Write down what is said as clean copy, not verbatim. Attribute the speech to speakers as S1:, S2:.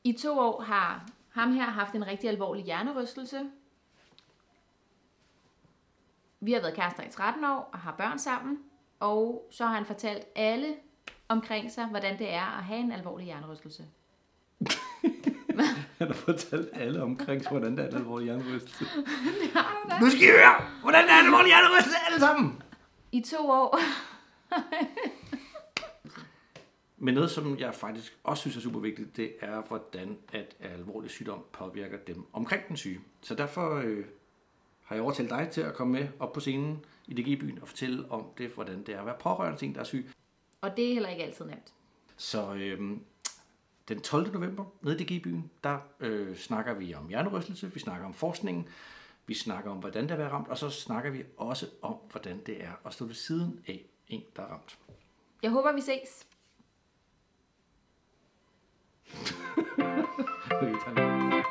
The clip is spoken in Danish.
S1: I 2 år har ham her haft en rigtig alvorlig hjernerystelse. Vi har været kærester i 13 år og har børn sammen. Og så har han fortalt alle omkring sig, hvordan det er at have en alvorlig hjernerystelse.
S2: Han har fortalt alle omkring sig, hvordan det er en alvorlig hjernerystelse.
S1: Ja,
S2: Nu skal I høre, hvordan det er en alvorlig hjernerystelse alle sammen!
S1: I 2 år.
S2: Men noget, som jeg faktisk også synes er super vigtigt, det er, hvordan at alvorlig sygdom påvirker dem omkring den syge. Så derfor har jeg overtalt dig til at komme med op på scenen i DGI-byen og fortælle om det, hvordan det er at være pårørende til en, der er syg.
S1: Og det er heller ikke altid nemt.
S2: Så den 12. november nede i DGI-byen, der snakker vi om hjernerystelse, vi snakker om forskningen, vi snakker om, hvordan det er at være ramt, og så snakker vi også om, hvordan det er at stå ved siden af en, der er ramt.
S1: Jeg håber, vi ses.
S2: Okay, tak.